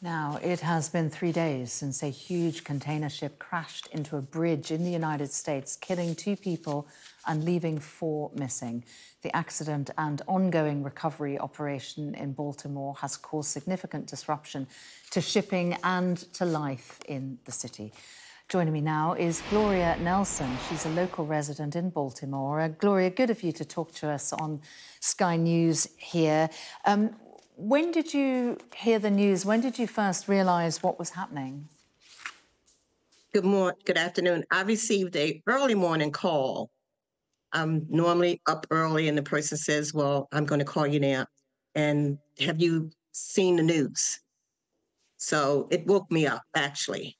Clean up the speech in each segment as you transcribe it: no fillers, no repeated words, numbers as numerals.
Now, it has been 3 days since a huge container ship crashed into a bridge in the United States, killing 2 people and leaving 4 missing. The accident and ongoing recovery operation in Baltimore has caused significant disruption to shipping and to life in the city. Joining me now is Gloria Nelson. She's a local resident in Baltimore. Gloria, good of you to talk to us on Sky News here. When did you hear the news? When did you first realise what was happening? Good afternoon. I received an early morning call. I'm normally up early and the person says, well, I'm going to call you now. And have you seen the news? So it woke me up, actually.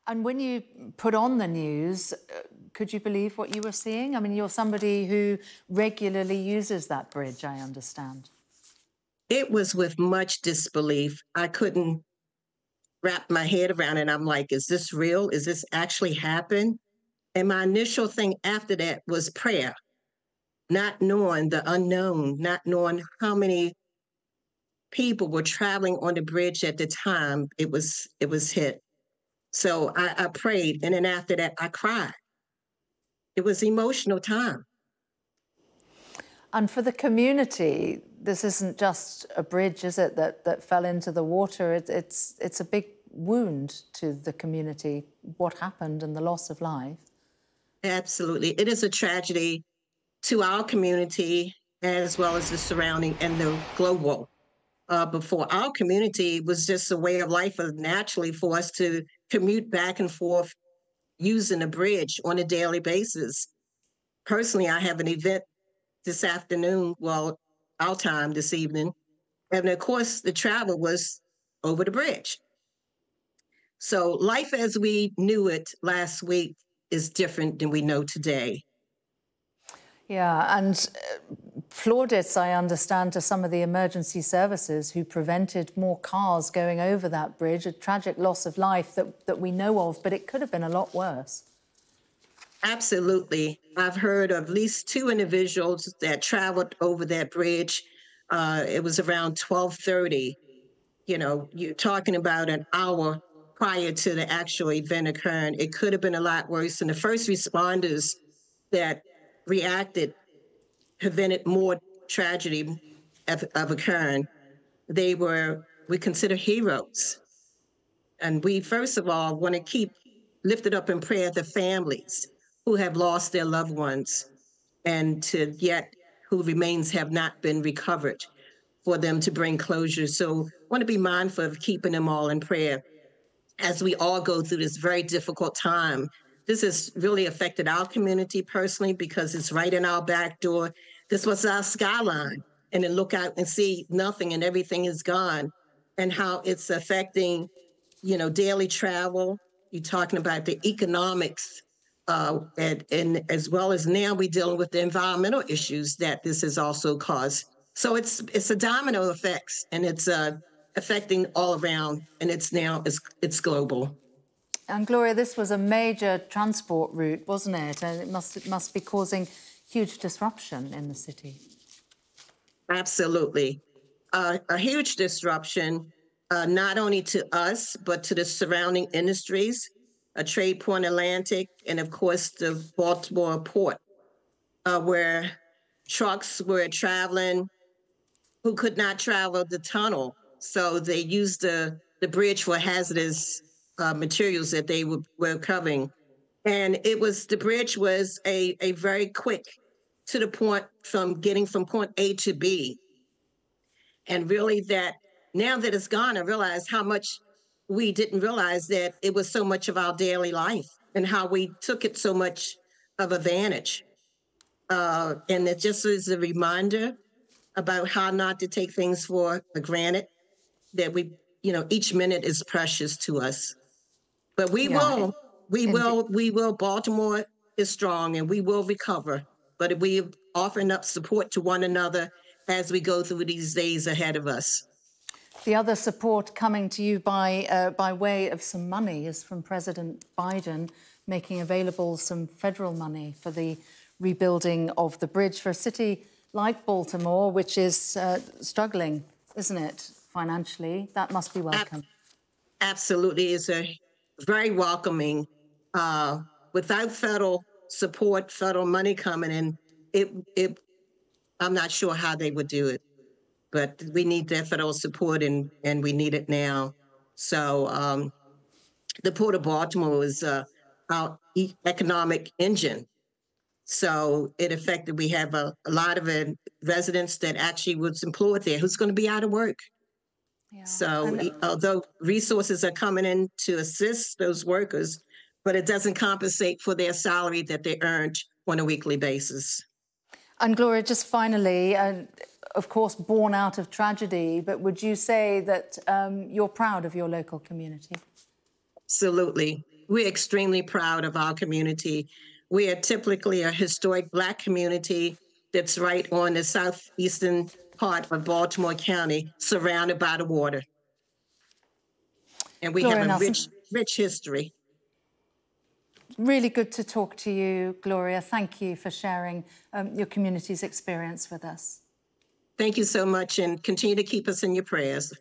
And when you put on the news, could you believe what you were seeing? I mean, you're somebody who regularly uses that bridge, I understand. It was with much disbelief. I couldn't wrap my head around it. I'm like, is this real? Is this actually happen? And my initial thing after that was prayer, not knowing the unknown, not knowing how many people were traveling on the bridge at the time it was hit. So I prayed, and then after that, I cried. It was emotional time. And for the community, this isn't just a bridge, is it, that fell into the water? It's a big wound to the community, what happened and the loss of life. Absolutely. It is a tragedy to our community as well as the surrounding and the global. Before our community was just a way of life naturally for us to commute back and forth using a bridge on a daily basis. Personally, I have an event this afternoon, well, our time this evening. And of course, the travel was over the bridge. So life as we knew it last week is different than we know today. Yeah, and plaudits, I understand, to some of the emergency services who prevented more cars going over that bridge, a tragic loss of life that we know of, but it could have been a lot worse. Absolutely. I've heard of at least 2 individuals that traveled over that bridge. It was around 12:30. You know, you're talking about an hour prior to the actual event occurring. It could have been a lot worse. And the first responders that reacted prevented more tragedy of occurring. We consider heroes. And we, first of all, want to keep lifted up in prayer the families who have lost their loved ones and to yet who remains have not been recovered, for them to bring closure. So want to be mindful of keeping them all in prayer as we all go through this very difficult time. This has really affected our community personally because it's right in our back door. This was our skyline. And then look out and see nothing and everything is gone, and how it's affecting, you know, daily travel. You're talking about the economics, and as well as now we're dealing with the environmental issues that this has also caused. So it's a domino effects, and it's affecting all around, and it's global. And Gloria, this was a major transport route, wasn't it? And it must be causing huge disruption in the city. Absolutely. A huge disruption, not only to us, but to the surrounding industries, Trade Point Atlantic, and of course the Baltimore port, where trucks were traveling who could not travel the tunnel. So they used the bridge for hazardous materials that they were covering. And the bridge was a very quick to the point from getting from point A to B. And really that now that it's gone, I realize how much we didn't realize that it was so much of our daily life and how we took it so much of advantage. And it just is a reminder about how not to take things for granted, that each minute is precious to us. But we will. Baltimore is strong and we will recover. But we offering up support to one another as we go through these days ahead of us. The other support coming to you by way of some money is from President Biden, making available some federal money for the rebuilding of the bridge for a city like Baltimore, which is struggling, isn't it, financially. That must be welcome. Absolutely. It's a very welcoming. Without federal support, federal money coming in, I'm not sure how they would do it, but we need that federal support, and we need it now. So the Port of Baltimore is our economic engine. So it affected, we have a lot of residents that actually was employed there who's going to be out of work. Yeah. So although resources are coming in to assist those workers, but it doesn't compensate for their salary that they earned on a weekly basis. And Gloria, just finally, of course, born out of tragedy, but would you say that you're proud of your local community? Absolutely. We're extremely proud of our community. We are typically a historic Black community that's right on the southeastern part of Baltimore County, surrounded by the water. And we Gloria have a Nelson, rich history. really good to talk to you, Gloria. Thank you for sharing your community's experience with us. Thank you so much, and continue to keep us in your prayers.